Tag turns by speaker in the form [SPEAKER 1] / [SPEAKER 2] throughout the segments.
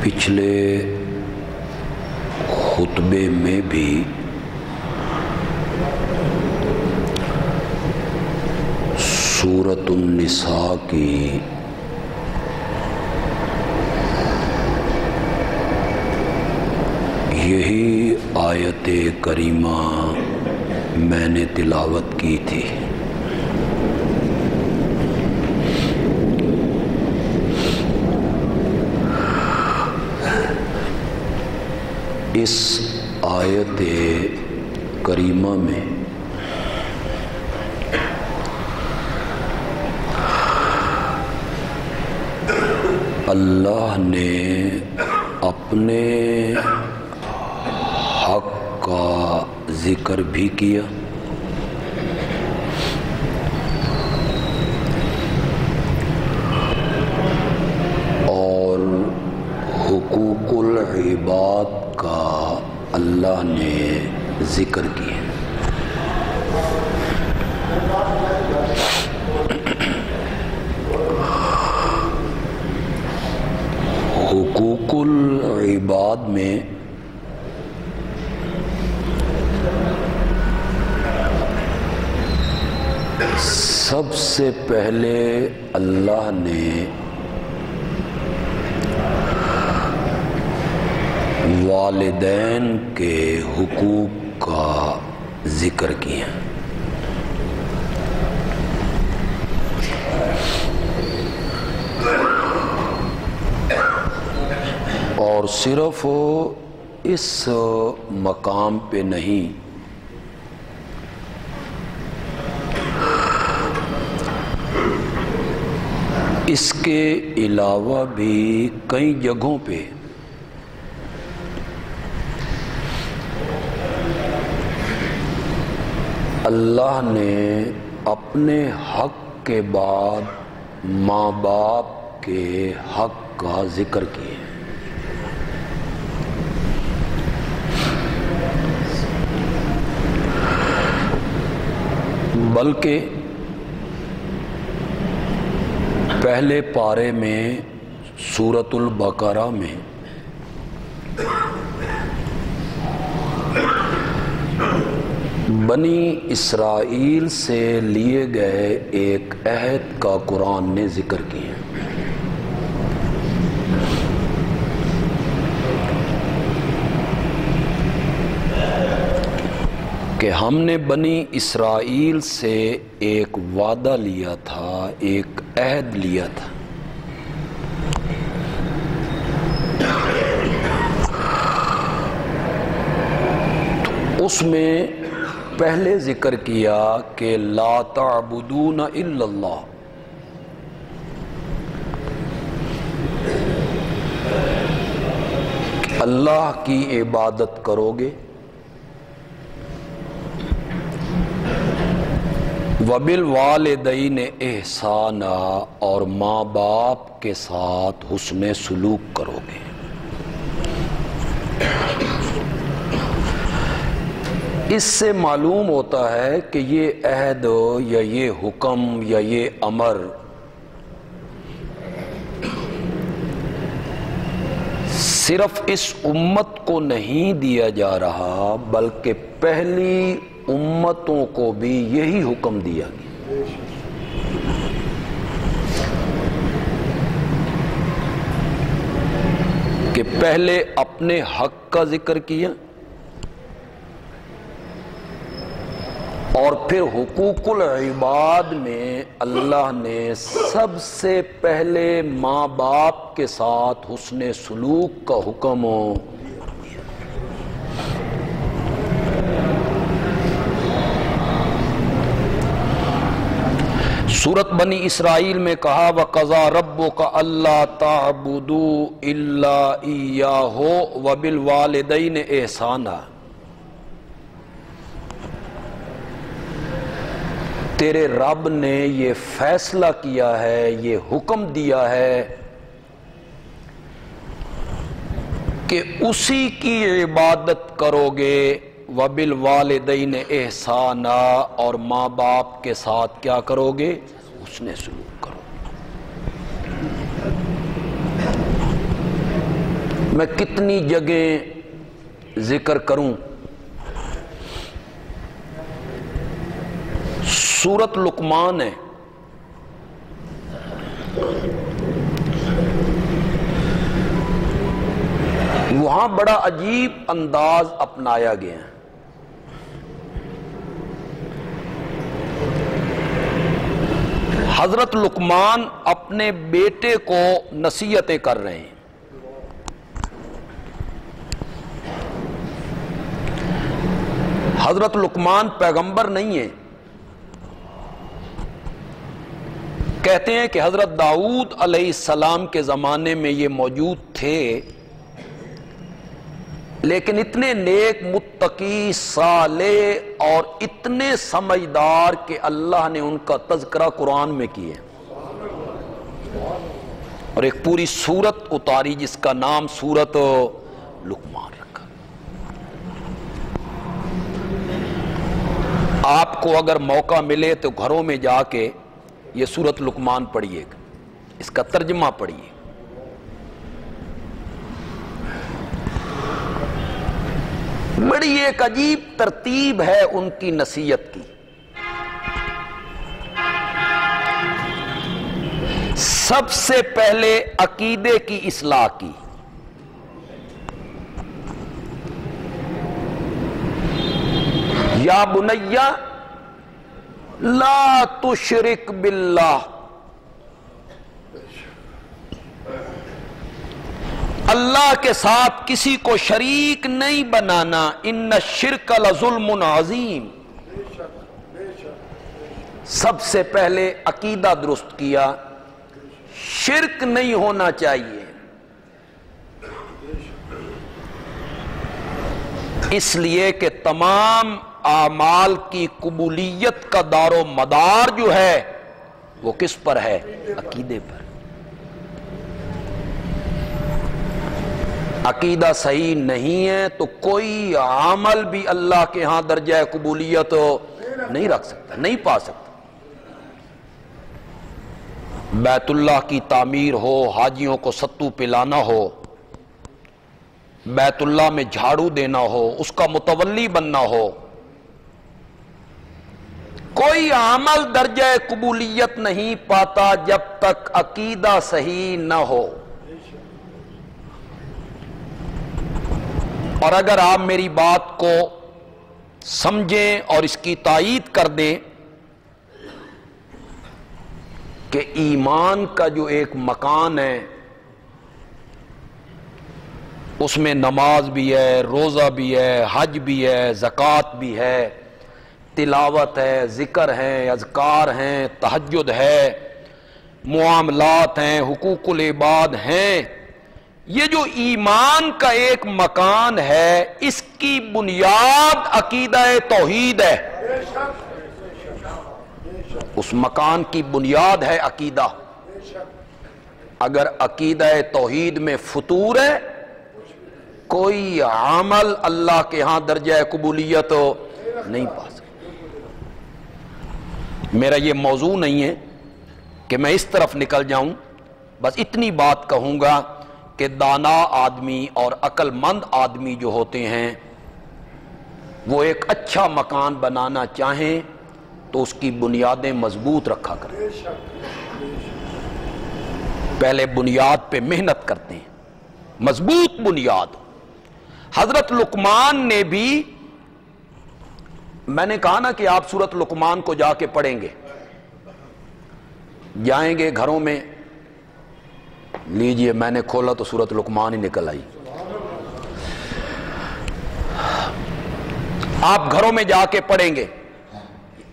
[SPEAKER 1] پچھلے خطبے میں بھی سورۃ النساء کی یہی آیت کریمہ میں نے تلاوت کی تھی۔ اس آیت کریمہ میں اللہ نے اپنے حق کا ذکر بھی کیا اور حقوق العباد کا اللہ نے ذکر کیا۔ حقوق العباد میں سب سے پہلے اللہ نے والدین کے حقوق کا ذکر کیا۔ اور صرف اس مقام پہ نہیں، اس کے علاوہ بھی کئی جگہوں پہ اللہ نے اپنے حق کے بعد ماں باپ کے حق کا ذکر کیا۔ بلکہ پہلے پارے میں سورۃ البقرہ میں بنی اسرائیل سے لیے گئے ایک عہد کا قرآن نے ذکر کیا۔ کہ ہم نے بنی اسرائیل سے ایک وعدہ لیا تھا، ایک عہد لیا تھا۔ تو اس میں پہلے ذکر کیا کہ لا تعبدون الا اللہ، اللہ کی عبادت کرو گے، وبالوالدین احسانا، اور ماں باپ کے ساتھ حسن سلوک کرو گے۔ اس سے معلوم ہوتا ہے کہ یہ عہد یا یہ حکم یا یہ امر صرف اس امت کو نہیں دیا جا رہا، بلکہ پہلی امتوں کو بھی یہی حکم دیا گیا۔ کہ پہلے اپنے حق کا ذکر کیا اور پھر حقوق العباد میں اللہ نے سب سے پہلے ماں باپ کے ساتھ حسن سلوک کا حکم سورۃ بنی اسرائیل میں کہا وَقَضَىٰ رَبُّكَ أَلَّا تَعْبُدُوا إِلَّا إِيَّاهُ وَبِالْوَالِدَيْنِ إِحْسَانًا، تیرے رب نے یہ فیصلہ کیا ہے، یہ حکم دیا ہے کہ اسی کی عبادت کرو گے، وَبِالْوَالِدَيْنِ إِحْسَانًا، اور ماں باپ کے ساتھ کیا کرو گے؟ حسن سلوک کرو۔ میں کتنی جگہیں ذکر کروں. سورت لقمان ہے، وہاں بڑا عجیب انداز اپنایا گیا ہے. حضرت لقمان اپنے بیٹے کو نصیحتیں کر رہے ہیں. حضرت لقمان پیغمبر نہیں ہیں. کہتے ہیں کہ حضرت داؤد علیہ السلام کے زمانے میں یہ موجود تھے، لیکن اتنے نیک، متقی، صالح اور اتنے سمجھدار کہ اللہ نے ان کا تذکرہ قرآن میں کیا اور ایک پوری سورت اتاری جس کا نام سورت لقمان رکھا. آپ کو اگر موقع ملے تو گھروں میں جا کے یہ سورت لقمان پڑھیے گا، اس کا ترجمہ پڑھیے. بڑی ایک عجیب ترتیب ہے ان کی نصیحت کی. سب سے پہلے عقیدے کی اصلاح کی. یا بنیا لا تشرک باللہ، اللہ کے ساتھ کسی کو شریک نہیں بنانا. ان الشرک لظلم عظیم. سب سے پہلے عقیدہ درست کیا، شرک نہیں ہونا چاہیے. اس لیے کہ تمام اعمال کی قبولیت کا دار و مدار جو ہے وہ کس پر ہے؟ عقیدے پر. عقیدہ صحیح نہیں ہے تو کوئی عمل بھی اللہ کے ہاں درجہ قبولیت نہیں رکھ سکتا، نہیں پا سکتا. بیت اللہ کی تعمیر ہو، حاجیوں کو ستو پلانا ہو، بیت اللہ میں جھاڑو دینا ہو، اس کا متولی بننا ہو، کوئی عمل درجہ قبولیت نہیں پاتا جب تک عقیدہ صحیح نہ ہو. اور اگر آپ میری بات کو سمجھیں اور اس کی تائید کر دیں کہ ایمان کا جو ایک مکان ہے اس میں نماز بھی ہے، روزہ بھی ہے، حج بھی ہے، زکوٰۃ بھی ہے، تلاوت ہے، ذکر ہے، اذکار ہیں، تہجد ہے، معاملات ہیں، حقوق العباد ہیں، یہ جو ایمان کا ایک مکان ہے اس کی بنیاد عقیدہ توحید ہے. اس مکان کی بنیاد ہے عقیدہ. اگر عقیدہ توحید میں فطور ہے کوئی عمل اللہ کے ہاں درجہ قبولیت نہیں پا سکتا. میرا یہ موضوع نہیں ہے کہ میں اس طرف نکل جاؤں، بس اتنی بات کہوں گا کہ دانا آدمی اور عقل مند آدمی جو ہوتے ہیں وہ ایک اچھا مکان بنانا چاہیں تو اس کی بنیادیں مضبوط رکھا کریں. پہلے بنیاد پہ محنت کرتے ہیں، مضبوط بنیاد. حضرت لقمان نے بھی، میں نے کہا نا کہ آپ سورت لقمان کو جا کے پڑھیں گے، جائیں گے گھروں میں، لیجئے میں نے کھولا تو سورت لقمان ہی نکل آئی. آپ گھروں میں جا کے پڑھیں گے.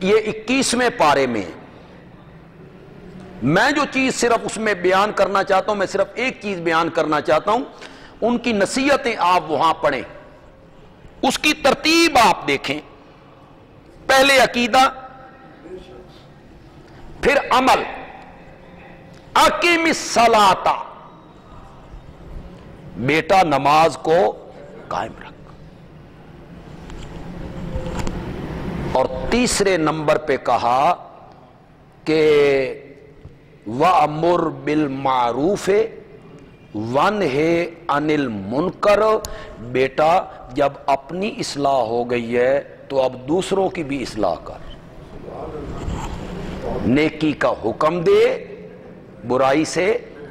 [SPEAKER 1] یہ 21ویں پارے میں ہے. میں جو چیز صرف اس میں بیان کرنا چاہتا ہوں، میں صرف ایک چیز بیان کرنا چاہتا ہوں، ان کی نصیحتیں آپ وہاں پڑھیں، اس کی ترتیب آپ دیکھیں. پہلے عقیدہ، پھر عمل. اقیم الصلاۃ، بیٹا نماز کو قائم رکھ. اور تیسرے نمبر پہ کہا کہ وَأْمُرْ بِالْمَعْرُوفِ وَنْهِ عَنِ الْمُنْکَرِ، بیٹا جب اپنی اصلاح ہو گئی ہے تو اب دوسروں کی بھی اصلاح کر، نیکی کا حکم دے، برائی سے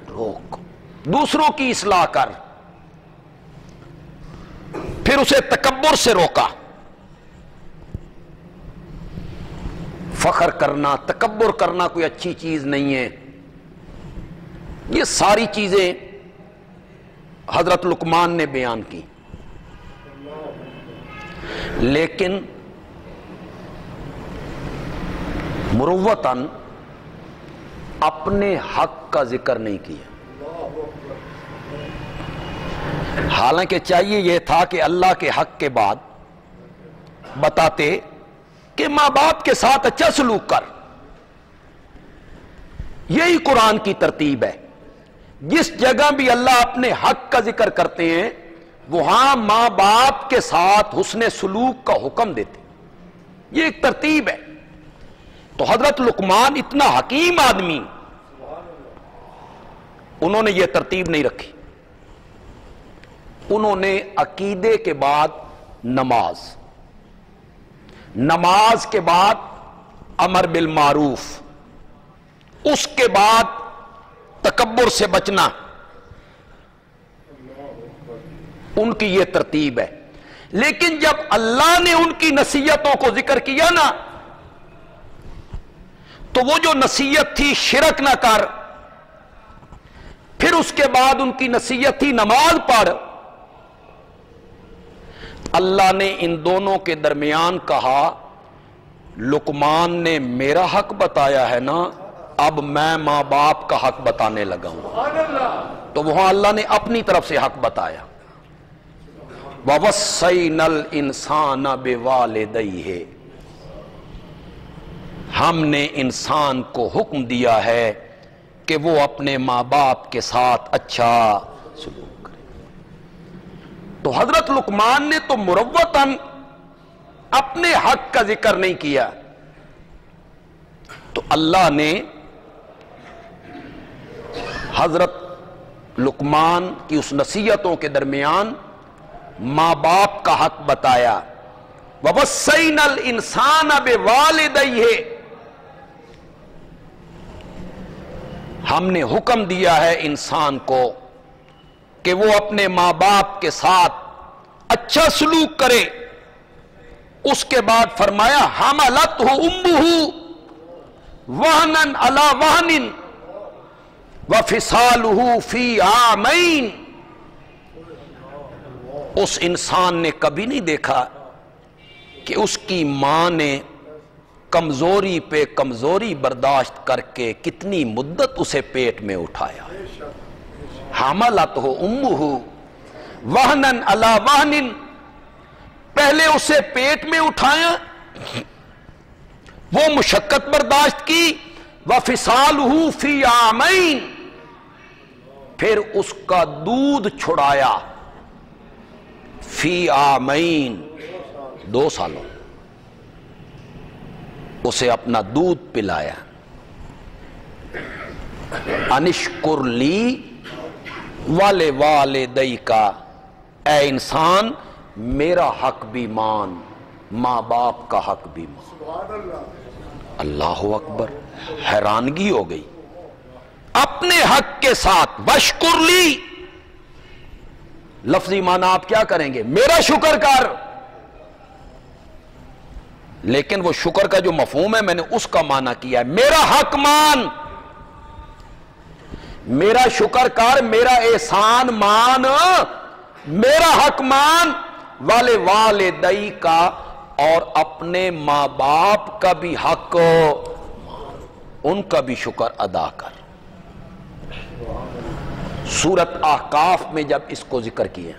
[SPEAKER 1] روک، دوسروں کی اصلاح کر۔ پھر اسے تکبر سے روکا، فخر کرنا، تکبر کرنا کوئی اچھی چیز نہیں ہے۔ یہ ساری چیزیں حضرت لقمان نے بیان کی، لیکن مروتاً اپنے حق کا ذکر نہیں کیا۔ حالانکہ چاہیے یہ تھا کہ اللہ کے حق کے بعد بتاتے کہ ماں باپ کے ساتھ اچھا سلوک کر۔ یہی قرآن کی ترتیب ہے، جس جگہ بھی اللہ اپنے حق کا ذکر کرتے ہیں وہاں ماں باپ کے ساتھ حسن سلوک کا حکم دیتے، یہ ایک ترتیب ہے۔ تو حضرت لقمان اتنا حکیم آدمی، انہوں نے یہ ترتیب نہیں رکھی، انہوں نے عقیدے کے بعد نماز، نماز کے بعد امر بالمعروف، اس کے بعد تکبر سے بچنا، ان کی یہ ترتیب ہے۔ لیکن جب اللہ نے ان کی نصیحتوں کو ذکر کیا نا، تو وہ جو نصیحت تھی شرک نہ کر، پھر اس کے بعد ان کی نصیحت تھی نماز پڑھ، اللہ نے ان دونوں کے درمیان کہا لقمان نے میرا حق بتایا ہے نا، اب میں ماں باپ کا حق بتانے لگا ہوں۔ تو وہاں اللہ نے اپنی طرف سے حق بتایا، وَوَصَّيْنَا الْإِنسَانَ بِوَالِدَيْهِ، ہم نے انسان کو حکم دیا ہے کہ وہ اپنے ماں باپ کے ساتھ اچھا سلوک کرے۔ تو حضرت لقمان نے تو مروتاً اپنے حق کا ذکر نہیں کیا، تو اللہ نے حضرت لقمان کی اس نصیحتوں کے درمیان ماں باپ کا حق بتایا، وَوَصَّيْنَا الْإِنسَانَ بِوَالِدَيْهِ، ہم نے حکم دیا ہے انسان کو کہ وہ اپنے ماں باپ کے ساتھ اچھا سلوک کرے۔ اس کے بعد فرمایا حملتہ امہ وہنا علی وہن وفصالہ فی عامین، اس انسان نے کبھی نہیں دیکھا کہ اس کی ماں نے کمزوری پہ کمزوری برداشت کر کے کتنی مدت اسے پیٹ میں اٹھایا۔ حملتہ امہ وہنا علی وہن، پہلے اسے پیٹ میں اٹھایا، وہ مشقت برداشت کی، وفصالہ فی عامین، پھر اس کا دودھ چھڑایا، فی عامین، 2 سالوں اسے اپنا دودھ پلایا۔ انشکر لی ولوالدیک، اے انسان میرا حق بھی مان، ماں باپ کا حق بھی مان۔ اللہ اکبر، حیرانگی ہو گئی۔ اپنے حق کے ساتھ وشکر لی، لفظی معنی آپ کیا کریں گے؟ میرا شکر کر۔ لیکن وہ شکر کا جو مفہوم ہے میں نے اس کا معنی کیا ہے، میرا حق مان، میرا شکر کر، میرا احسان مان، میرا حق مان، والے والدئی کا، اور اپنے ماں باپ کا بھی حق، ان کا بھی شکر ادا کر۔ سورت احقاف میں جب اس کو ذکر کیا،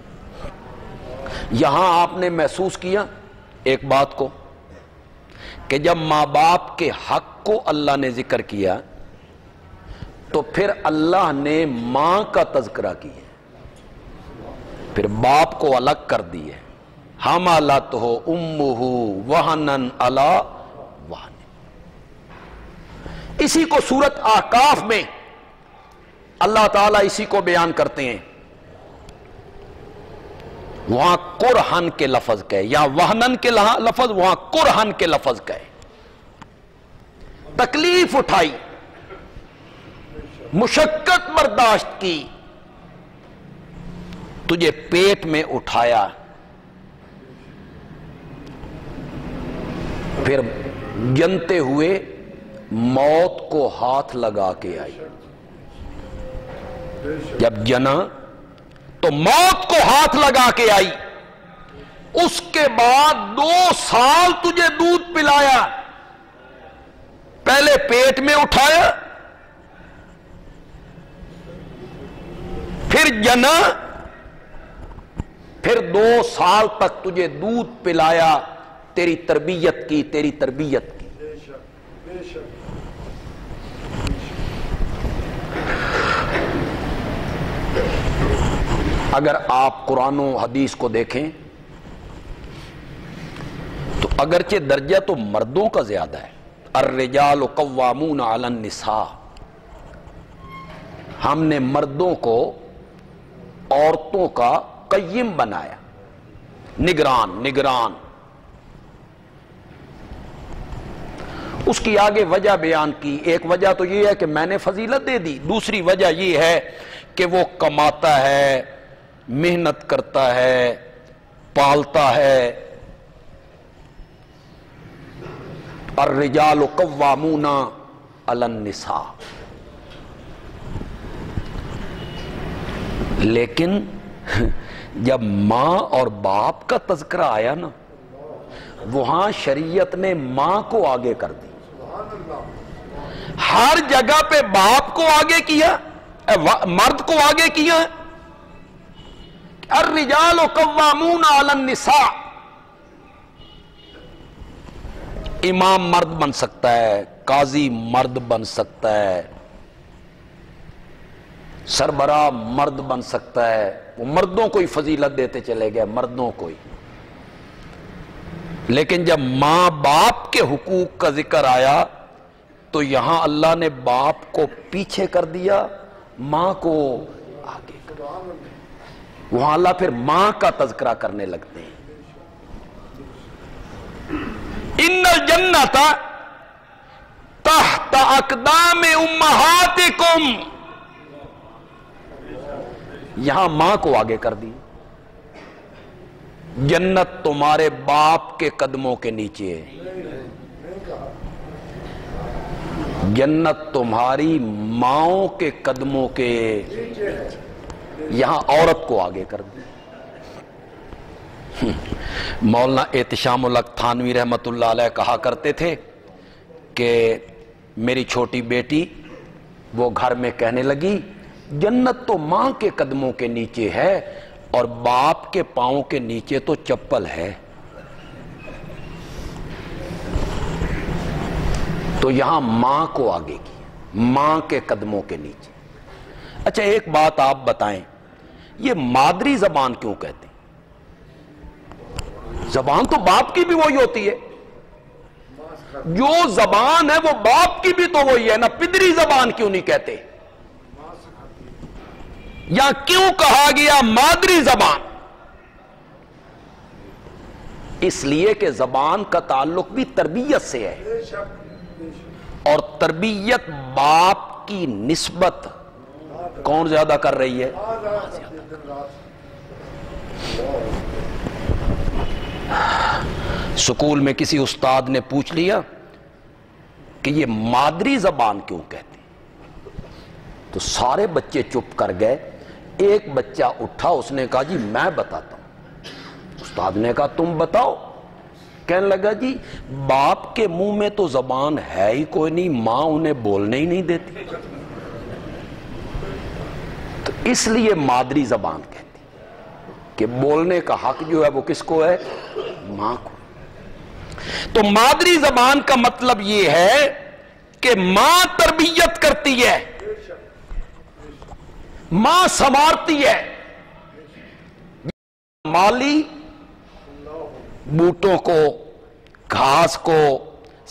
[SPEAKER 1] یہاں آپ نے محسوس کیا ایک بات کو کہ جب ماں باپ کے حق کو اللہ نے ذکر کیا تو پھر اللہ نے ماں کا تذکرہ کیا، پھر باپ کو الگ کر دیے، حملتہ امہ وہنا علی وہن۔ اسی کو سورت احقاف میں اللہ تعالیٰ اسی کو بیان کرتے ہیں، وہاں کرہن کے لفظ کہے یا وہنن کے لفظ، وہاں کرہن کے لفظ کہے، تکلیف اٹھائی، مشقت برداشت کی، تجھے پیٹ میں اٹھایا، پھر جنتے ہوئے موت کو ہاتھ لگا کے آئی، جب جنا تو موت کو ہاتھ لگا کے آئی، اس کے بعد 2 سال تجھے دودھ پلایا، پہلے پیٹ میں اٹھایا، پھر جنا، پھر 2 سال تک تجھے دودھ پلایا، تیری تربیت کی، تیری تربیت کی۔ اگر آپ قرآن و حدیث کو دیکھیں تو اگرچہ درجہ تو مردوں کا زیادہ ہے، الرجال قوامون علی النساء، ہم نے مردوں کو عورتوں کا قیم بنایا، نگران۔ اس کی آگے وجہ بیان کی، ایک وجہ تو یہ ہے کہ میں نے فضیلت دے دی، دوسری وجہ یہ ہے کہ وہ کماتا ہے، محنت کرتا ہے، پالتا ہے۔ الرجال قوامون علی النساء، لیکن جب ماں اور باپ کا تذکرہ آیا نا، وہاں شریعت نے ماں کو آگے کر دی، ہر جگہ پہ باپ کو آگے کیا، مرد کو آگے کیا۔ الرجال قوامون علی النساء، امام مرد بن سکتا ہے، قاضی مرد بن سکتا ہے، سربراہ مرد بن سکتا ہے، وہ مردوں کو ہی فضیلت دیتے چلے گئے، مردوں کو ہی۔ لیکن جب ماں باپ کے حقوق کا ذکر آیا تو یہاں اللہ نے باپ کو پیچھے کر دیا، ماں کو آگے کر دیا۔ وہاں اللہ پھر ماں کا تذکرہ کرنے لگتے ہیں۔ ان الجنۃ تحت اقدام امہاتکم، یہاں ماں کو آگے کر دی، جنت تمہارے باپ کے قدموں کے نیچے ہے، جنت تمہاری ماؤں کے قدموں کے، یہاں عورت کو آگے کر دی۔ مولانا احتشام الحق تھانوی رحمت اللہ علیہ کہا کرتے تھے کہ میری چھوٹی بیٹی وہ گھر میں کہنے لگی، جنت تو ماں کے قدموں کے نیچے ہے اور باپ کے پاؤں کے نیچے تو چپل ہے، تو یہاں ماں کو آگے کی، ماں کے قدموں کے نیچے۔ اچھا ایک بات آپ بتائیں، یہ مادری زبان کیوں کہتے ہیں؟ زبان تو باپ کی بھی وہی ہوتی ہے، جو زبان ہے وہ باپ کی بھی تو وہی ہے نا، پدری زبان کیوں نہیں کہتے؟ یا کیوں کہا گیا مادری زبان؟ اس لیے کہ زبان کا تعلق بھی تربیت سے ہے، اور تربیت باپ کی نسبت کون زیادہ کر رہی ہے؟ سکول میں کسی استاد نے پوچھ لیا کہ یہ مادری زبان کیوں کہتے ہیں، تو سارے بچے چپ کر گئے، ایک بچہ اٹھا، اس نے کہا جی میں بتاتا ہوں۔ استاد نے کہا تم بتاؤ۔ کہنے لگا جی باپ کے منہ میں تو زبان ہے ہی کوئی نہیں، ماں انہیں بولنے ہی نہیں دیتی، تو اس لیے مادری زبان کہتی کہ بولنے کا حق جو ہے وہ کس کو ہے؟ ماں کو۔ تو مادری زبان کا مطلب یہ ہے کہ ماں تربیت کرتی ہے، ماں سنوارتی ہے، مالی بوٹوں کو، گھاس کو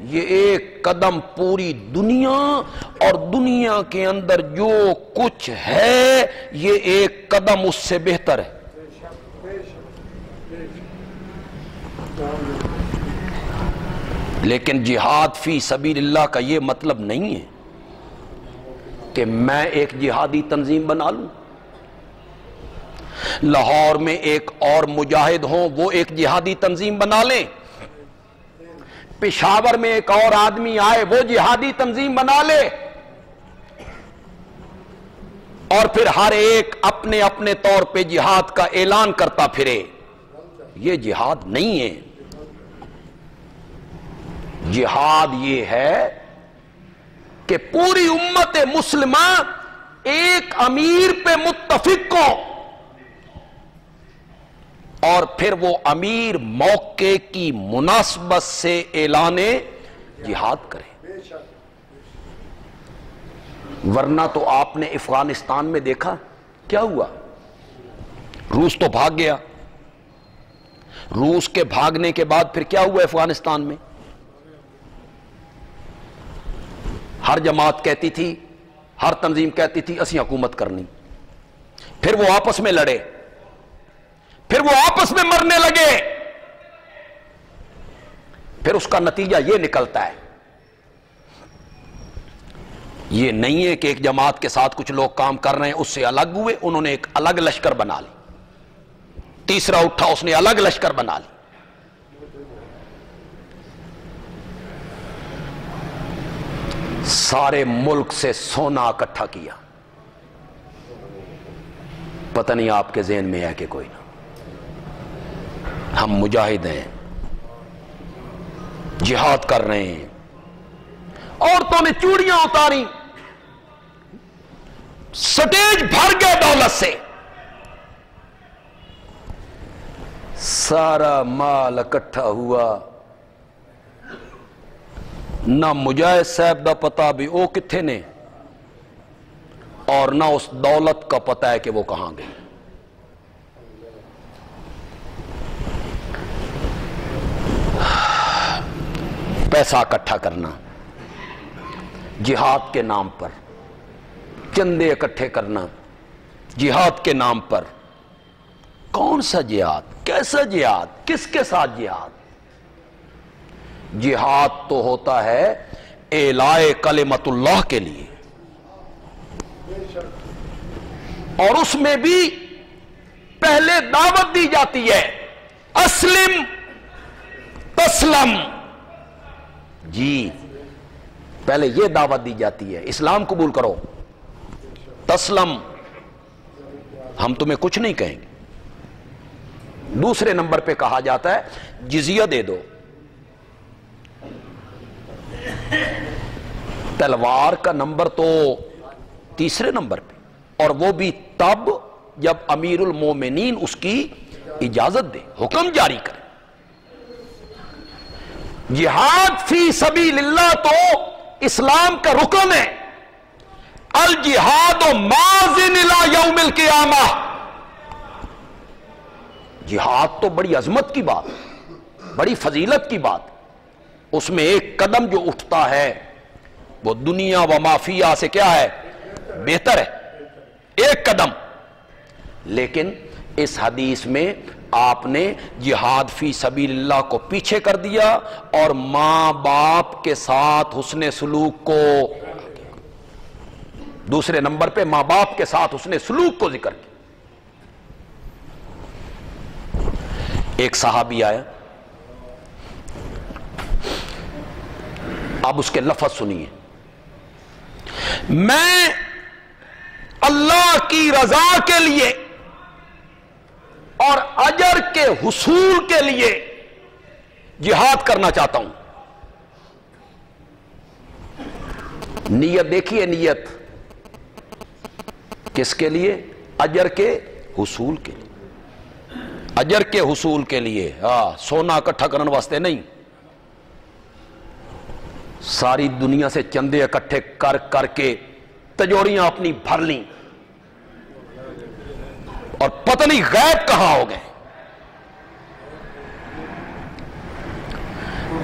[SPEAKER 1] یہ ایک قدم پوری دنیا اور دنیا کے اندر جو کچھ ہے یہ ایک قدم اس سے بہتر ہے. لیکن جہاد فی سبیل اللہ کا یہ مطلب نہیں ہے کہ میں ایک جہادی تنظیم بنا لوں. لاہور میں ایک اور مجاہد ہوں وہ ایک جہادی تنظیم بنا لیں، پشاور میں ایک اور آدمی آئے وہ جہادی تنظیم بنا لے، اور پھر ہر ایک اپنے اپنے طور پہ جہاد کا اعلان کرتا پھرے. یہ جہاد نہیں ہے. جہاد یہ ہے کہ پوری امت مسلمہ ایک امیر پہ متفق ہو اور پھر وہ امیر موقع کی مناسبت سے اعلان جہاد کرے. ورنہ تو آپ نے افغانستان میں دیکھا کیا ہوا. روس تو بھاگ گیا. روس کے بھاگنے کے بعد پھر کیا ہوا افغانستان میں؟ ہر جماعت کہتی تھی، ہر تنظیم کہتی تھی اسی حکومت کرنی. پھر وہ آپس میں لڑے، پھر وہ آپس میں مرنے لگے. پھر اس کا نتیجہ یہ نکلتا ہے. یہ نہیں ہے کہ ایک جماعت کے ساتھ کچھ لوگ کام کر رہے ہیں اس سے الگ ہوئے، انہوں نے ایک الگ لشکر بنا لی. تیسرا اٹھا اس نے الگ لشکر بنا لی. سارے ملک سے سونا اکٹھا کیا. پتہ نہیں آپ کے ذہن میں ہے کہ کوئی نہ. ہم مجاہد ہیں، جہاد کر رہے ہیں. عورتوں نے چوڑیاں اتاری، سٹیج بھر گئے دولت سے. سارا مال اکٹھا ہوا. نہ مجاہد صاحب دا پتا بھی وہ کتھے نے اور نہ اس دولت کا پتا ہے کہ وہ کہاں گئی. پیسہ اکٹھا کرنا جہاد کے نام پر، چندے اکٹھے کرنا جہاد کے نام پر. کون سا جہاد؟ کیسا جہاد؟ کس کے ساتھ جہاد؟ جہاد تو ہوتا ہے اعلاء کلمت اللہ کے لیے، اور اس میں بھی پہلے دعوت دی جاتی ہے اسلم تسلم. جی پہلے یہ دعوت دی جاتی ہے اسلام قبول کرو، تسلم ہم تمہیں کچھ نہیں کہیں گے. دوسرے نمبر پہ کہا جاتا ہے جزیہ دے دو. تلوار کا نمبر تو تیسرے نمبر پہ، اور وہ بھی تب جب امیر المومنین اس کی اجازت دے، حکم جاری کرے. جہاد فی سبیل اللہ تو اسلام کا رکن ہے. الجہاد ماضٍ الی یوم القیامہ. جہاد تو بڑی عظمت کی بات، بڑی فضیلت کی بات. اس میں ایک قدم جو اٹھتا ہے وہ دنیا و ما فیہا سے کیا ہے؟ بہتر ہے. ایک قدم. لیکن اس حدیث میں آپ نے جہاد فی سبیل اللہ کو پیچھے کر دیا اور ماں باپ کے ساتھ حسن سلوک کو دوسرے نمبر پہ ماں باپ کے ساتھ حسن سلوک کو ذکر کیا. ایک صحابی آیا، اب اس کے لفظ سنیے. میں اللہ کی رضا کے لیے اور اجر کے حصول کے لیے جہاد کرنا چاہتا ہوں. نیت دیکھیے، نیت کس کے لیے؟ اجر کے حصول کے لیے. اجر کے حصول کے لیے، سونا اکٹھا کرنے واسطے نہیں. ساری دنیا سے چندے اکٹھے کر کر کے تجوریاں اپنی بھر لیں اور پتہ نہیں غیب کہاں ہو گئے.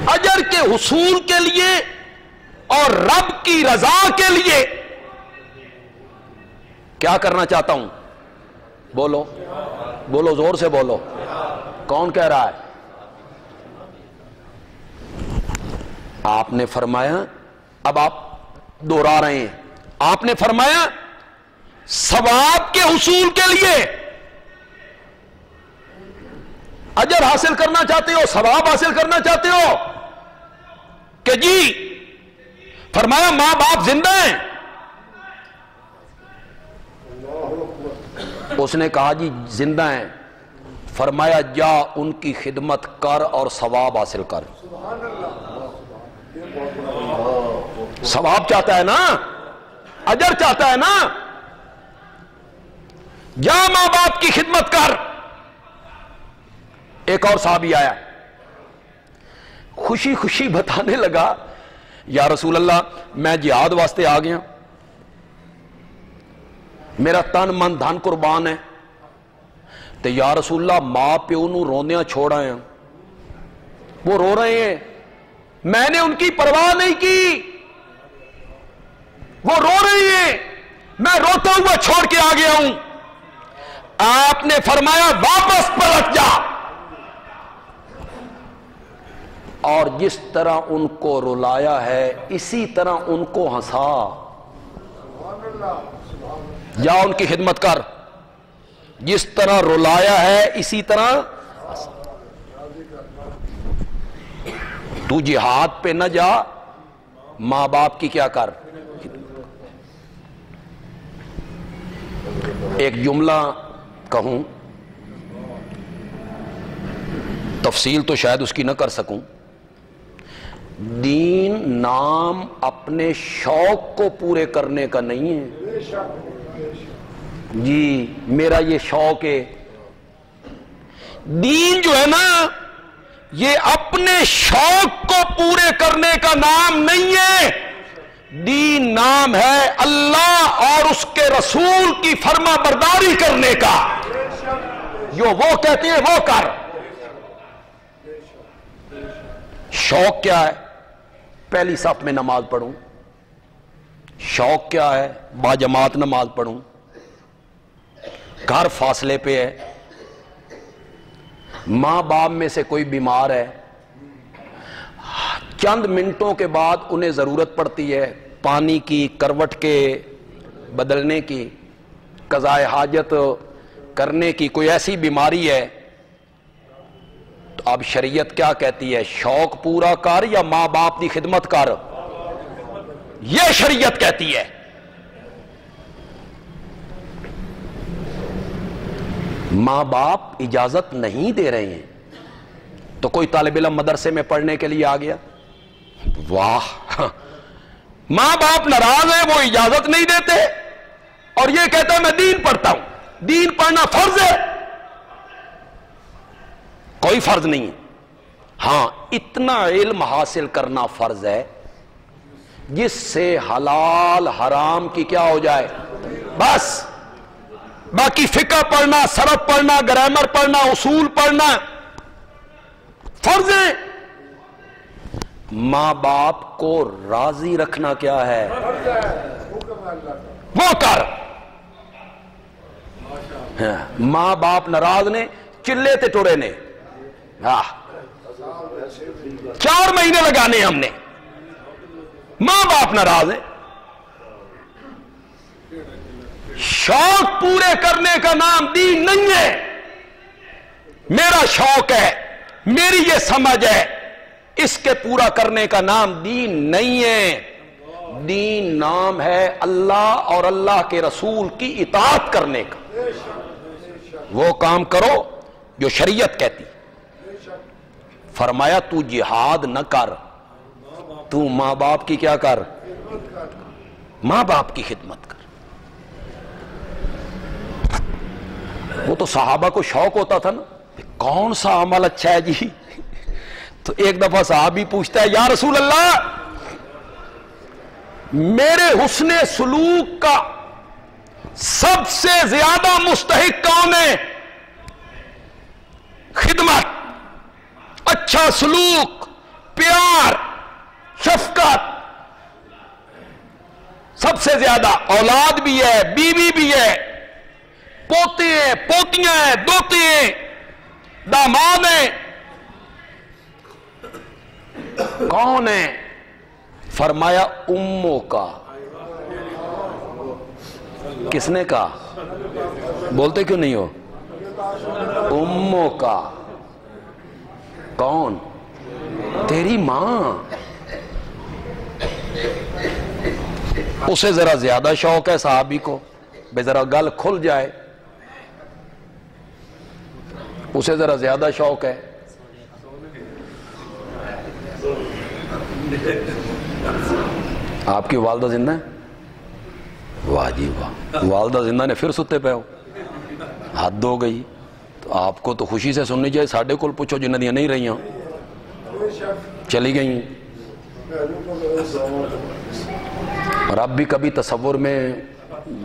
[SPEAKER 1] اجر کے حصول کے لیے اور رب کی رضا کے لیے کیا کرنا چاہتا ہوں؟ بولو بولو، زور سے بولو، کون کہہ رہا ہے؟ آپ نے فرمایا، اب آپ دوہرا رہے ہیں، آپ نے فرمایا ثواب کے حصول کے لیے اجر حاصل کرنا چاہتے ہو، ثواب حاصل کرنا چاہتے ہو کہ جی، فرمایا ماں باپ زندہ ہیں، اس نے کہا جی زندہ ہیں، فرمایا جا ان کی خدمت کر اور ثواب حاصل کر۔ ثواب چاہتا ہے نا، اجر چاہتا ہے نا، جا ماں باپ کی خدمت کر۔ ایک اور صحابی آیا، خوشی خوشی بتانے لگا، یا رسول اللہ میں جہاد واسطے آ گیا، میرا تن من دھن قربان ہے، تو یا رسول اللہ ماں پیو نو روندیاں چھوڑ آئے ہیں، وہ رو رہے ہیں، میں نے ان کی پرواہ نہیں کی، وہ رو رہی ہیں، میں روتا ہوا چھوڑ کے آ گیا ہوں۔ آپ نے فرمایا واپس پلٹ جا، اور جس طرح ان کو رلایا ہے اسی طرح ان کو ہنسا، جا ان کی خدمت کر، جس طرح رلایا ہے اسی طرح ہنسا۔ تو جہاد پہ نہ جا، ماں باپ کی کیا کر۔ ایک جملہ کہوں، تفصیل تو شاید اس کی نہ کر سکوں، دین نام اپنے شوق کو پورے کرنے کا نہیں ہے، جی میرا یہ شوق ہے، دین جو ہے نا یہ اپنے شوق کو پورے کرنے کا نام نہیں ہے، دین نام ہے اللہ اور اس کے رسول کی فرما برداری کرنے کا، جو وہ کہتے ہیں وہ کر۔ شوق کیا ہے؟ پہلی صف میں نماز پڑھوں۔ شوق کیا ہے؟ باجماعت نماز پڑھوں۔ گھر فاصلے پہ ہے، ماں باپ میں سے کوئی بیمار ہے، چند منٹوں کے بعد انہیں ضرورت پڑتی ہے پانی کی، کروٹ کے بدلنے کی، قضاء حاجت کرنے کی، کوئی ایسی بیماری ہے، تو اب شریعت کیا کہتی ہے؟ شوق پورا کر یا ماں باپ کی خدمت کر، یہ شریعت کہتی ہے۔ ماں باپ اجازت نہیں دے رہے ہیں تو کوئی طالب علم مدرسے میں پڑھنے کے لیے آ گیا، واہ، ماں باپ ناراض ہیں، وہ اجازت نہیں دیتے، اور یہ کہتا ہے میں دین پڑھتا ہوں۔ دین پڑھنا فرض ہے؟ کوئی فرض نہیں ہے، ہاں اتنا علم حاصل کرنا فرض ہے جس سے حلال حرام کی کیا ہو جائے، بس۔ باقی فقہ پڑھنا، سرف پڑھنا، گرامر پڑھنا، اصول پڑھنا فرض ہے۔ ماں باپ کو راضی رکھنا کیا ہے؟ وہ کر۔ ماں باپ ناراض نے، چلے تے ٹورے نے، 4 مہینے لگانے ہم نے، ماں باپ ناراض ہیں۔ شوق پورے کرنے کا نام دین نہیں ہے۔ میرا شوق ہے، میری یہ سمجھ ہے، اس کے پورا کرنے کا نام دین نہیں ہے۔ دین نام ہے اللہ اور اللہ کے رسول کی اطاعت کرنے کا، وہ کام کرو جو شریعت کہتی۔ فرمایا تو جہاد نہ کر، تو ماں باپ کی کیا کر، ماں باپ کی خدمت کر۔ وہ تو صحابہ کو شوق ہوتا تھا نا، کون سا عمل اچھا ہے جی؟ تو ایک دفعہ صحابی پوچھتا ہے یا رسول اللہ میرے حسن سلوک کا سب سے زیادہ مستحق کون ہے؟ خدمت، اچھا سلوک، پیار، شفقت سب سے زیادہ، اولاد بھی ہے، بیوی بھی ہے، پوتے ہیں، پوتیاں ہیں، دوتے ہیں، داماد ہیں، کون ہیں؟ فرمایا اموں کا۔ کس نے کہا؟ بولتے کیوں نہیں ہو؟ اموں کا۔ کون؟ تیری ماں۔ اسے ذرا زیادہ شوق ہے صحابی کو، بے ذرا گل کھل جائے، اسے ذرا زیادہ شوق ہے۔ آپ کی والدہ زندہ ہے؟ واہ جی واہ، والدہ زندہ نے پھر ستے پہ ہو، حد ہو گئی۔ تو آپ کو تو خوشی سے سننی چاہیے، ساڑھے کول پوچھو جنہ دیا نہیں رہی ہوں، چلی گئی۔ اور اب بھی کبھی تصور میں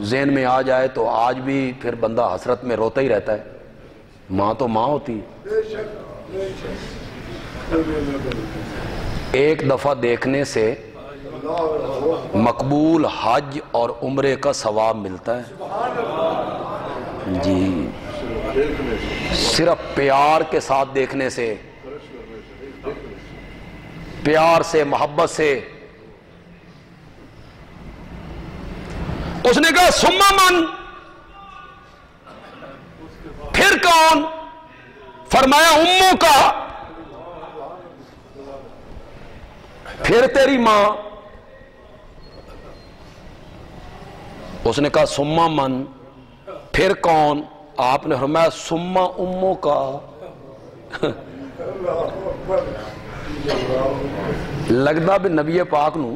[SPEAKER 1] ذہن میں آ جائے تو آج بھی پھر بندہ حسرت میں روتا ہی رہتا ہے۔ ماں تو ماں ہوتی ہے۔ ایک دفعہ دیکھنے سے مقبول حج اور عمرے کا ثواب ملتا ہے جی، صرف پیار کے ساتھ دیکھنے سے، پیار سے، محبت سے۔ اس نے کہا ثم من، پھر کون؟ فرمایا اموں کا، پھر تیری ماں۔ اس نے کہا ثم من، پھر کون؟ آپ نے فرمایا ثم اموں کا۔ لگدا بھی نبی پاک نو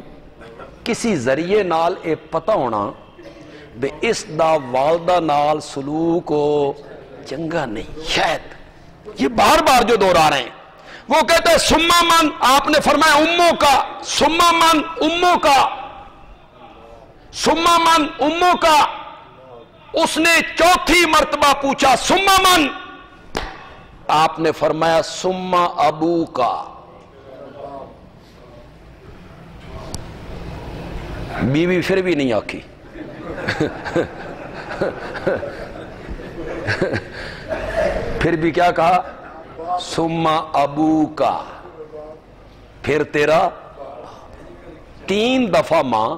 [SPEAKER 1] کسی ذریعے نال اے پتہ ہونا بے اس دا والدہ نال سلوک ہو چنگا نہیں، شاید یہ بار بار جو دہرا رہے ہیں۔ وہ کہتے ہیں ثم من، آپ نے فرمایا اموں کا، ثم من اموں کا، ثم من اموں کا۔ اس نے چوتھی مرتبہ پوچھا ثم من، آپ نے فرمایا ثم ابو کا۔ بیوی پھر بھی نہیں آکی، پھر بھی کیا کہا؟ ثم ابو کا، پھر تیرا۔ تین دفعہ ماں۔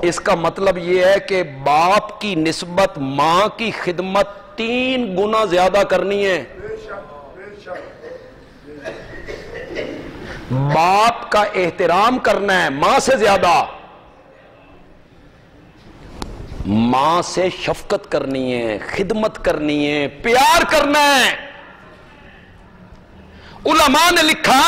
[SPEAKER 1] اس کا مطلب یہ ہے کہ باپ کی نسبت ماں کی خدمت 3 گنا زیادہ کرنی ہے۔ باپ کا احترام کرنا ہے ماں سے زیادہ، ماں سے شفقت کرنی ہے، خدمت کرنی ہے، پیار کرنا ہے۔ علماء نے لکھا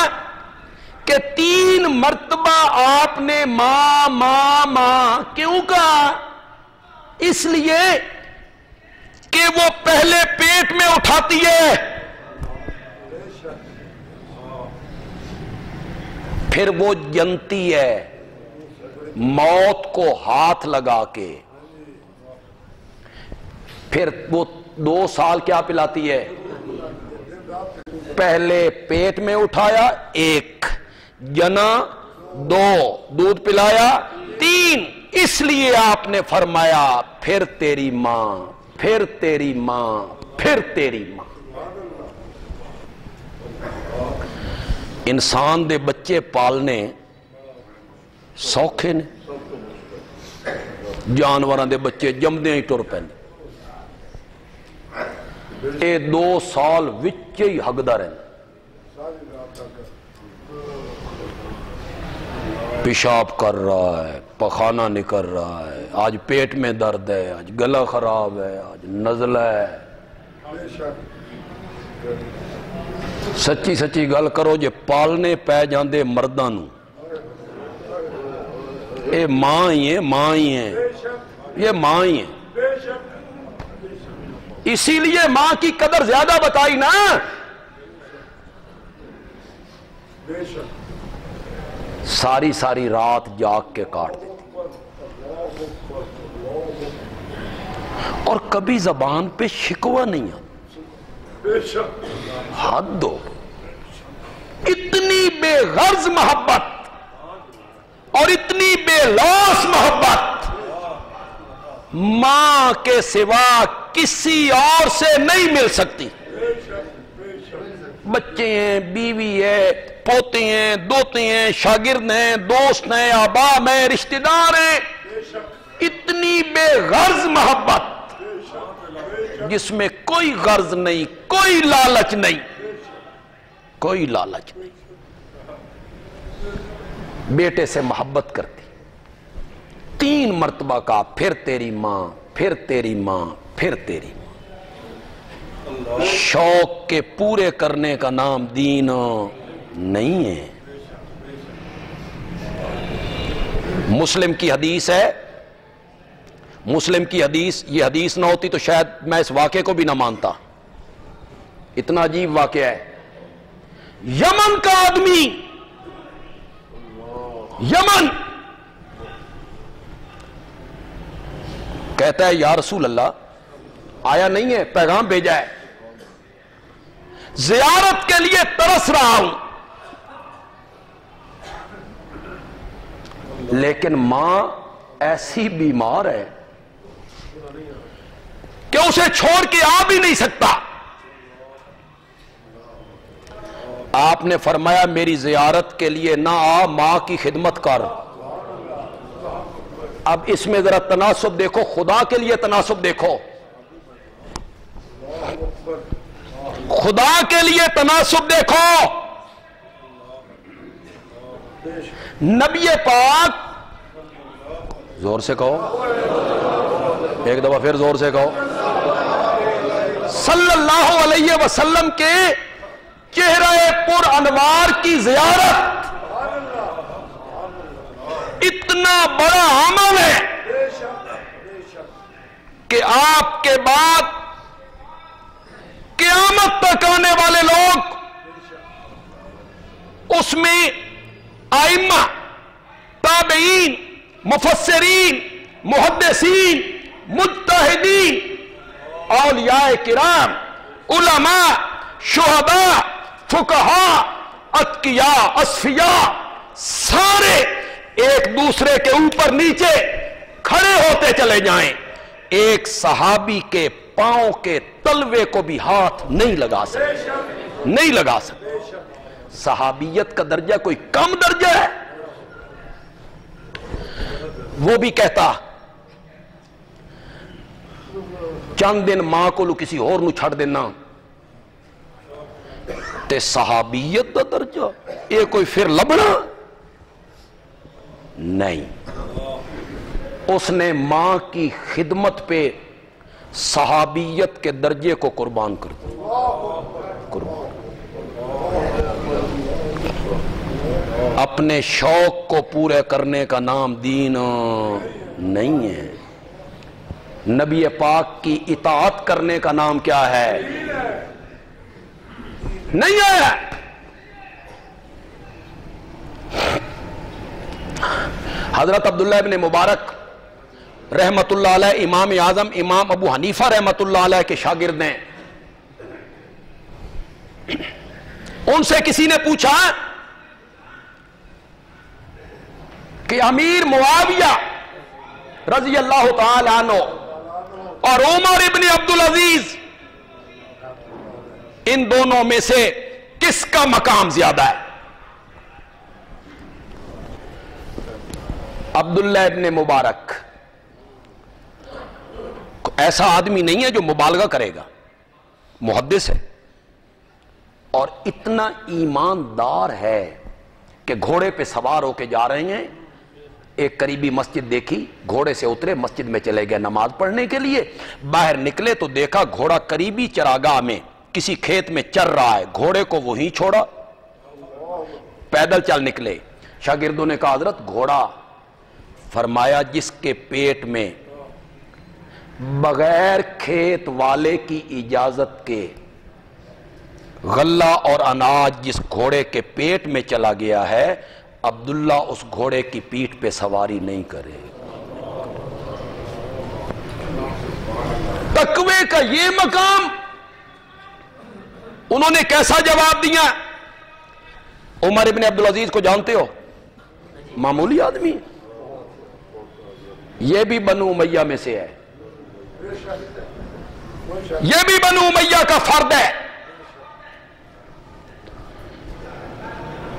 [SPEAKER 1] کہ 3 مرتبہ آپ نے ماں ماں ماں کیوں کہا؟ اس لیے کہ وہ پہلے پیٹ میں اٹھاتی ہے، پھر وہ جنتی ہے موت کو ہاتھ لگا کے، پھر وہ 2 سال کیا پلاتی ہے؟ پہلے پیٹ میں اٹھایا 1، جنا 2، دودھ پلایا 3۔ اس لیے آپ نے فرمایا پھر تیری ماں، پھر تیری ماں، پھر تیری ماں۔ انسان دے بچے پالنے سوکھے نے، جانوراں دے بچے جمدے ہی ٹر پہنے، اے 2 سال وچے ہی ہگدا رہنا، پیشاب کر رہا ہے، پخانہ نکل رہا ہے، آج پیٹ میں درد ہے، آج گلا خراب ہے، آج نزلہ ہے۔ سچی سچی گل کرو جے پالنے پہ جاندے مرداں نو، اے ماں ہی ہیں، ماں ہی ہیں، یہ ماں ہی ہیں۔ اسی لیے ماں کی قدر زیادہ بتائی نا۔ ساری ساری رات جاگ کے کاٹ دیتی، اور کبھی زبان پہ شکوہ نہیں آتا۔ حد ہو، اتنی بے غرض محبت اور اتنی بے لوث محبت ماں کے سوا کسی اور سے نہیں مل سکتی. بچے ہیں، بیوی ہے، پوتے ہیں، دوتے ہیں، شاگرد ہیں، دوست ہیں، احباب ہیں، رشتہ دار ہیں. اتنی بے غرض محبت جس میں کوئی غرض نہیں، کوئی لالچ نہیں، کوئی لالچ نہیں. بیٹے سے محبت کرتی، 3 مرتبہ کہا پھر تیری ماں، پھر تیری ماں، پھر تیری ماں. شوق کے پورے کرنے کا نام دین نہیں ہے. مسلم کی حدیث ہے، مسلم کی حدیث، یہ حدیث نہ ہوتی تو شاید میں اس واقعے کو بھی نہ مانتا. اتنا عجیب واقعہ ہے. یمن کا آدمی، یمن، کہتا ہے یا رسول اللہ، آیا نہیں ہے، پیغام بھیجا ہے، زیارت کے لیے ترس رہا ہوں، لیکن ماں ایسی بیمار ہے کہ اسے چھوڑ کے آ بھی نہیں سکتا. آپ نے فرمایا میری زیارت کے لیے نہ آ، ماں کی خدمت کر. اب اس میں ذرا تناسب دیکھو، خدا کے لیے تناسب دیکھو، خدا کے لیے تناسب دیکھو. نبی پاک، زور سے کہو، ایک دفعہ پھر زور سے کہو، صلی اللہ علیہ وسلم کے چہرہ پر انوار کی زیارت اتنا بڑا عمل ہے کہ آپ کے بعد قیامت تک آنے والے لوگ اس میں ائمہ، تابعین، مفسرین، محدثین، مجتہدین، اولیاء کرام، علماء، شہداء، فقہاء، اتقیاء، اصفیاء، سارے ایک دوسرے کے اوپر نیچے کھڑے ہوتے چلے جائیں، ایک صحابی کے پاؤں کے تلوے کو بھی ہاتھ نہیں لگا سکتے، نہیں لگا سکتے. صحابیت کا درجہ کوئی کم درجہ ہے؟ وہ بھی کہتا چند دن ماں کو لو کسی اور نو چھڑ دینا تے صحابیت کا درجہ یہ کوئی پھر لبنا نہیں. اس نے ماں کی خدمت پہ صحابیت کے درجے کو قربان کر دیا. قربان اپنے شوق کو پورے کرنے کا نام دین نہیں ہے. نبی پاک کی اطاعت کرنے کا نام کیا ہے؟ نہیں ہے. حضرت عبداللہ ابن مبارک رحمت اللہ علیہ امام اعظم امام ابو حنیفہ رحمت اللہ علیہ کے شاگرد ہیں. ان سے کسی نے پوچھا کہ امیر معاویہ رضی اللہ تعالی عنہ اور عمر ابن عبدالعزیز ان دونوں میں سے کس کا مقام زیادہ ہے؟ عبداللہ ابن مبارک ایسا آدمی نہیں ہے جو مبالغہ کرے گا، محدث ہے اور اتنا ایماندار ہے کہ گھوڑے پہ سوار ہو کے جا رہے ہیں، ایک قریبی مسجد دیکھی، گھوڑے سے اترے، مسجد میں چلے گئے نماز پڑھنے کے لیے. باہر نکلے تو دیکھا گھوڑا قریبی چراگاہ میں کسی کھیت میں چر رہا ہے، گھوڑے کو وہیں چھوڑا، پیدل چل نکلے. شاگردوں نے کہا حضرت گھوڑا؟ فرمایا جس کے پیٹ میں بغیر کھیت والے کی اجازت کے غلہ اور اناج جس گھوڑے کے پیٹ میں چلا گیا ہے، عبداللہ اس گھوڑے کی پیٹھ پہ سواری نہیں کرے. تقوی کا یہ مقام انہوں نے کیسا جواب دیا؟ عمر ابن عبدالعزیز کو جانتے ہو؟ معمولی آدمی، یہ بھی بنو امیہ میں سے ہے، یہ بھی بنو امیہ کا فرد ہے،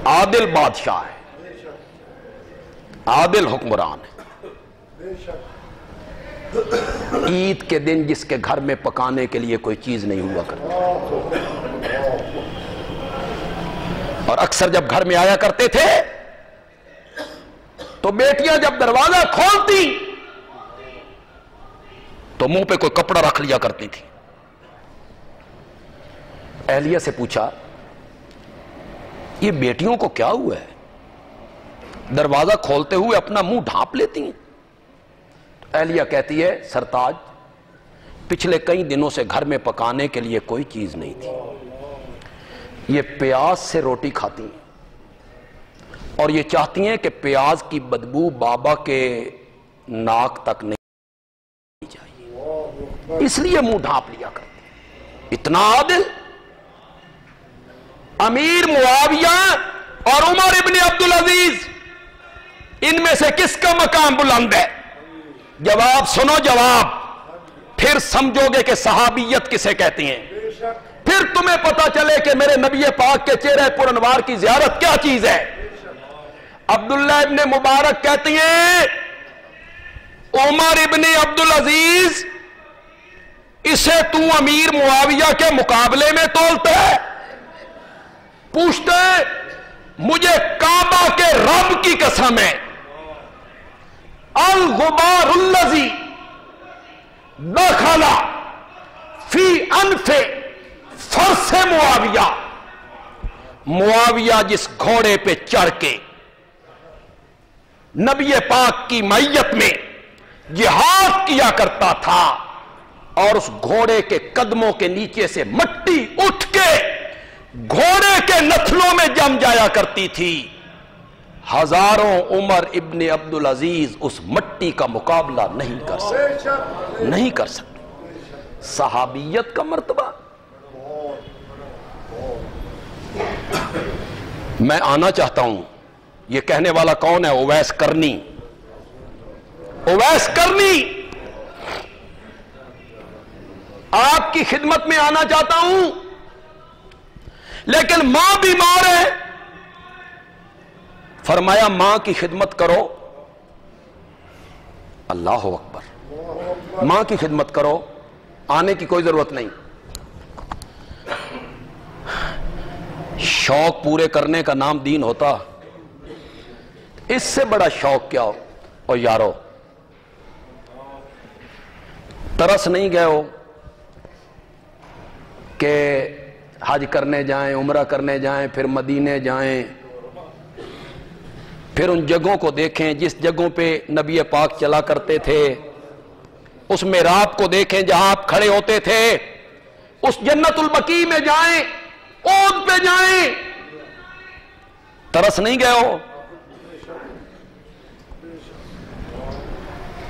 [SPEAKER 1] عادل بادشاہ ہے، عادل حکمران ہے۔ عید کے دن جس کے گھر میں پکانے کے لیے کوئی چیز نہیں ہوا کرتی، اور اکثر جب گھر میں آیا کرتے تھے تو بیٹیاں جب دروازہ کھولتی تو منہ پہ کوئی کپڑا رکھ لیا کرتی تھی۔ اہلیہ سے پوچھا یہ بیٹیوں کو کیا ہوا ہے، دروازہ کھولتے ہوئے اپنا منہ ڈھانپ لیتی ہیں؟ اہلیہ کہتی ہے سرتاج پچھلے کئی دنوں سے گھر میں پکانے کے لیے کوئی چیز نہیں تھی، یہ پیاز سے روٹی کھاتی ہیں اور یہ چاہتی ہیں کہ پیاز کی بدبو بابا کے ناک تک نہیں جائے، اس لیے منہ ڈھانپ لیا کرتے۔ اتنا عادل۔ امیر معاویہ اور عمر ابن عبدالعزیز، ان میں سے کس کا مقام بلند ہے؟ جواب سنو، جواب، پھر سمجھو گے کہ صحابیت کسے کہتی ہیں، پھر تمہیں پتا چلے کہ میرے نبی پاک کے چہرے پر انوار کی زیارت کیا چیز ہے۔ عبداللہ ابن مبارک کہتی ہیں عمر ابن عبدالعزیز اسے تو امیر معاویہ کے مقابلے میں تولتا ہے؟ پوچھتے ہیں مجھے کعبہ کے رب کی قسم ہے، الغبار الذی دخل فی انف فرس معاویہ، معاویہ جس گھوڑے پہ چڑھ کے نبی پاک کی معیت میں جہاد کیا کرتا تھا اور اس گھوڑے کے قدموں کے نیچے سے مٹی اٹھ کے گھوڑے کے نتھنوں میں جم جایا کرتی تھی، ہزاروں عمر ابن عبدالعزیز اس مٹی کا مقابلہ نہیں کر سکتے، نہیں کر سکتے۔ صحابیت کا مرتبہ۔ میں آنا چاہتا ہوں، یہ کہنے والا کون ہے؟ اویس کرنی۔ اویس کرنی آپ کی خدمت میں آنا چاہتا ہوں، لیکن ماں بیمار ہے، فرمایا ماں کی خدمت کرو۔ اللہ اکبر، ماں کی خدمت کرو، آنے کی کوئی ضرورت نہیں۔ شوق پورے کرنے کا نام دین ہوتا، اس سے بڑا شوق کیا ہو؟ اور یارو ترس نہیں گئے ہو کہ حج کرنے جائیں، عمرہ کرنے جائیں، پھر مدینے جائیں، پھر ان جگہوں کو دیکھیں جس جگہوں پہ نبی پاک چلا کرتے تھے، اس محراب کو دیکھیں جہاں آپ کھڑے ہوتے تھے، اس جنت البقیع میں جائیں، عود پہ جائیں، ترس نہیں گئے ہو؟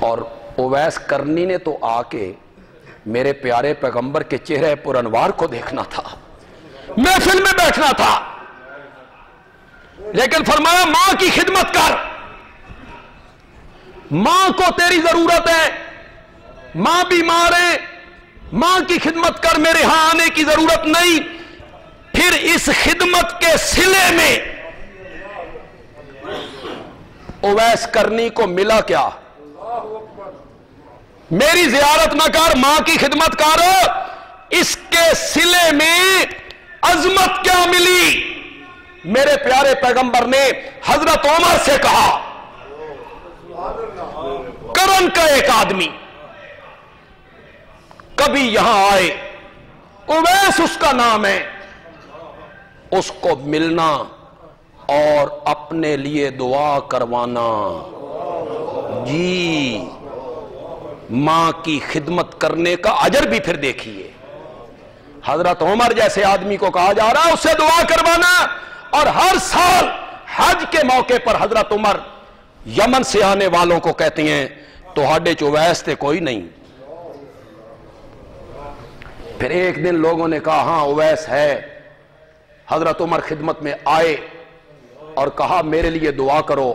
[SPEAKER 1] اور اویس کرنی نے تو آ کے میرے پیارے پیغمبر کے چہرے پر انوار کو دیکھنا تھا، محفل میں بیٹھنا تھا، لیکن فرمایا ماں کی خدمت کر، ماں کو تیری ضرورت ہے، ماں بیمار ہے، ماں کی خدمت کر، میرے ہاں آنے کی ضرورت نہیں۔ پھر اس خدمت کے صلے میں اویس کرنی کو ملا کیا؟ میری زیارت نہ کر، ماں کی خدمت کر، اس کے صلے میں عظمت کیا ملی؟ میرے پیارے پیغمبر نے حضرت عمر سے کہا، کرن کا ایک آدمی کبھی یہاں آئے، اویس اس کا نام ہے، اس کو ملنا اور اپنے لیے دعا کروانا۔ جی، ماں کی خدمت کرنے کا اجر بھی پھر دیکھیے۔ حضرت عمر جیسے آدمی کو کہا جا رہا ہے اس سے دعا کروانا، اور ہر سال حج کے موقع پر حضرت عمر یمن سے آنے والوں کو کہتے ہیں تو ہاڈے چویس تے کوئی نہیں۔ پھر ایک دن لوگوں نے کہا ہاں اویس ہے، حضرت عمر خدمت میں آئے، اور کہا میرے لیے دعا کرو.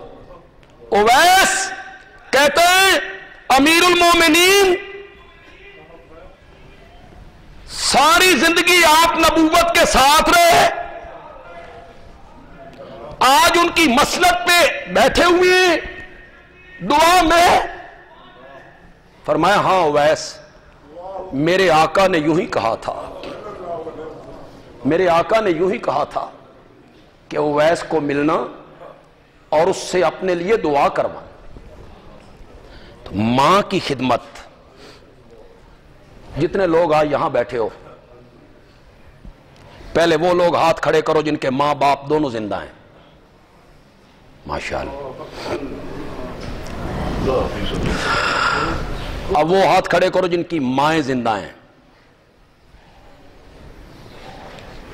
[SPEAKER 1] اویس کہتے ہیں امیر المومنین ساری زندگی آپ نبوت کے ساتھ رہے, آج ان کی مسلک پہ بیٹھے ہوئے ہیں دعا میں. فرمایا ہاں اویس, میرے آقا نے یوں ہی کہا تھا, میرے آقا نے یوں ہی کہا تھا کہ اویس کو ملنا اور اس سے اپنے لیے دعا کروانا. تو ماں کی خدمت, جتنے لوگ آج یہاں بیٹھے ہو, پہلے وہ لوگ ہاتھ کھڑے کرو جن کے ماں باپ دونوں زندہ ہیں. ماشاءاللہ. اب وہ ہاتھ کھڑے کرو جن کی مائیں زندہ ہیں.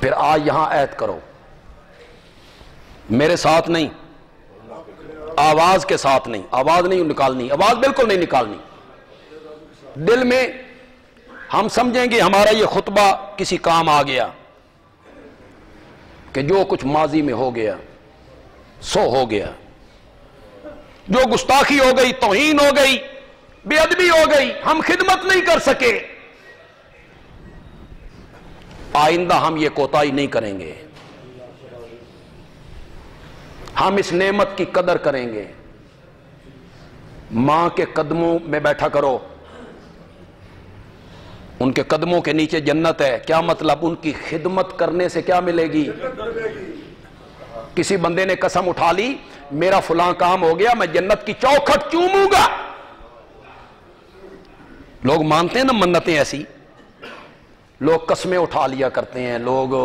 [SPEAKER 1] پھر آج یہاں عہد کرو, میرے ساتھ نہیں, آواز کے ساتھ نہیں, آواز نہیں نکالنی, آواز بالکل نہیں نکالنی. دل میں ہم سمجھیں گے ہمارا یہ خطبہ کسی کام آ گیا کہ جو کچھ ماضی میں ہو گیا سو ہو گیا, جو گستاخی ہو گئی, توہین ہو گئی, بے ادبی ہو گئی, ہم خدمت نہیں کر سکے. آئندہ ہم یہ کوتاہی نہیں کریں گے, ہم اس نعمت کی قدر کریں گے. ماں کے قدموں میں بیٹھا کرو, ان کے قدموں کے نیچے جنت ہے. کیا مطلب؟ ان کی خدمت کرنے سے کیا ملے گی؟ کسی بندے نے قسم اٹھا لی میرا فلاں کام ہو گیا میں جنت کی چوکھٹ چوموں گا. لوگ مانتے ہیں نا منتیں ایسی, لوگ قسمیں اٹھا لیا کرتے ہیں, لوگ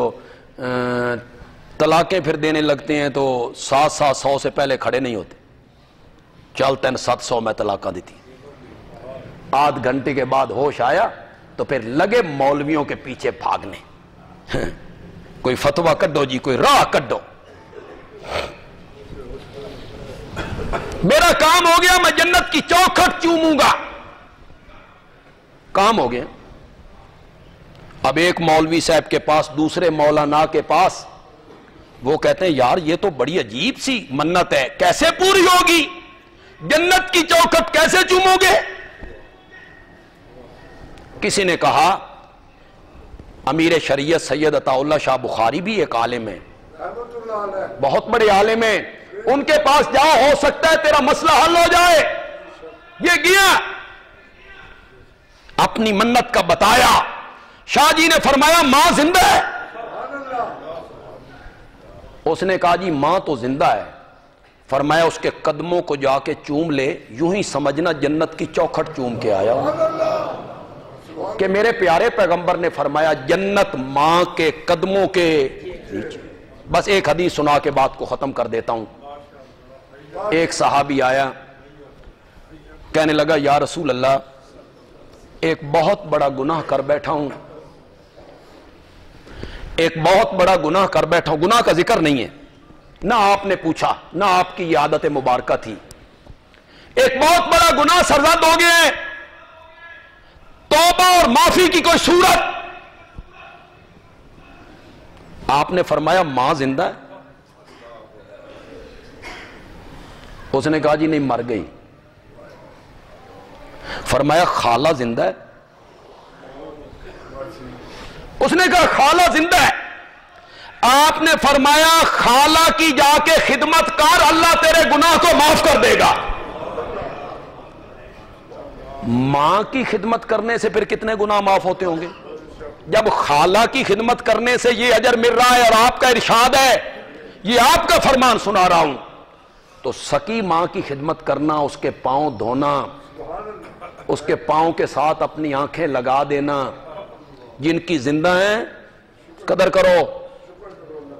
[SPEAKER 1] طلاقیں پھر دینے لگتے ہیں تو 700 سے پہلے کھڑے نہیں ہوتے. چلتے ہیں 700 میں طلاقیں دیتی, آدھ گھنٹے کے بعد ہوش آیا تو پھر لگے مولویوں کے پیچھے بھاگنے, کوئی فتویٰ کڈو جی, کوئی راہ کڈو. میرا کام ہو گیا میں جنت کی چوکھٹ چوموں گا, کام ہو گیا. اب ایک مولوی صاحب کے پاس, دوسرے مولانا کے پاس, وہ کہتے ہیں یار یہ تو بڑی عجیب سی منت ہے, کیسے پوری ہوگی؟ جنت کی چوکھٹ کیسے چومو گے؟ کسی نے کہا امیر شریعت سید عطا اللہ شاہ بخاری بھی ایک عالم ہے, بہت بڑے عالم ہیں, ان کے پاس جاؤ, ہو سکتا ہے تیرا مسئلہ حل ہو جائے. یہ گیا اپنی منت کا بتایا. شاہ جی نے فرمایا ماں زندہ ہے. اس نے کہا جی ماں تو زندہ ہے. فرمایا اس کے قدموں کو جا کے چوم لے, یوں ہی سمجھنا جنت کی چوکھٹ چوم کے آیا. کہ میرے پیارے پیغمبر نے فرمایا جنت ماں کے قدموں کے نیچے. بس ایک حدیث سنا کے بات کو ختم کر دیتا ہوں. ایک صحابی آیا, کہنے لگا یا رسول اللہ ایک بہت بڑا گناہ کر بیٹھا ہوں, ایک بہت بڑا گناہ کر بیٹھا ہوں. گناہ کا ذکر نہیں ہے, نہ آپ نے پوچھا, نہ آپ کی یہ عادت مبارکہ تھی. ایک بہت بڑا گناہ سرزد ہو گیا ہے, توبہ اور معافی کی کوئی صورت؟ آپ نے فرمایا ماں زندہ ہے. اس نے کہا جی نہیں مر گئی. فرمایا خالہ زندہ ہے. اس نے کہا خالہ زندہ ہے. آپ نے فرمایا خالہ کی جا کے خدمت کر, اللہ تیرے گناہ کو معاف کر دے گا. ماں کی خدمت کرنے سے پھر کتنے گناہ معاف ہوتے ہوں گے؟ جب خالہ کی خدمت کرنے سے یہ اجر مل رہا ہے اور آپ کا ارشاد ہے, یہ آپ کا فرمان سنا رہا ہوں, تو سکی ماں کی خدمت کرنا, اس کے پاؤں دھونا, اس کے پاؤں کے ساتھ اپنی آنکھیں لگا دینا. جن کی زندہ ہیں قدر کرو,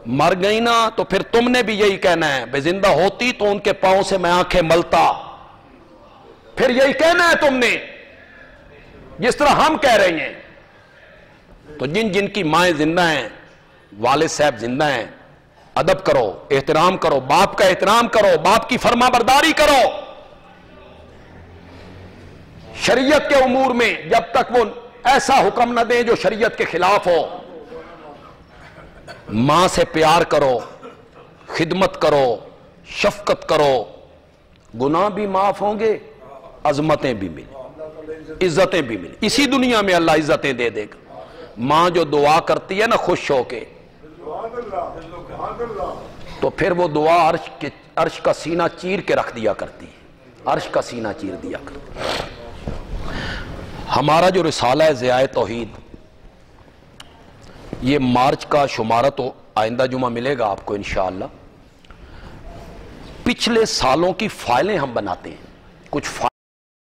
[SPEAKER 1] مر گئی نا تو پھر تم نے بھی یہی کہنا ہے, بے زندہ ہوتی تو ان کے پاؤں سے میں آنکھیں ملتا. پھر یہی کہنا ہے تم نے جس طرح ہم کہہ رہے ہیں. تو جن جن کی مائیں زندہ ہیں, والد صاحب زندہ ہیں, ادب کرو, احترام کرو, باپ کا احترام کرو, باپ کی فرما برداری کرو. شریعت کے امور میں جب تک وہ ایسا حکم نہ دیں جو شریعت کے خلاف ہو. ماں سے پیار کرو, خدمت کرو، شفقت کرو، گناہ بھی معاف ہوں گے، عظمتیں بھی ملیں، عزتیں بھی ملیں، اسی دنیا میں اللہ عزتیں دے دے گا۔ ماں جو دعا کرتی ہے نا خوش ہو کے، تو پھر وہ دعا عرش کا سینہ چیر کے رکھ دیا کرتی ہے، عرش کا سینہ چیر دیا کرتی ہے۔ ہمارا جو رسالہ ہے ضیاء توحید، یہ مارچ کا شمارہ تو آئندہ جمعہ ملے گا آپ کو انشاءاللہ۔ پچھلے سالوں کی فائلیں ہم بناتے ہیں، کچھ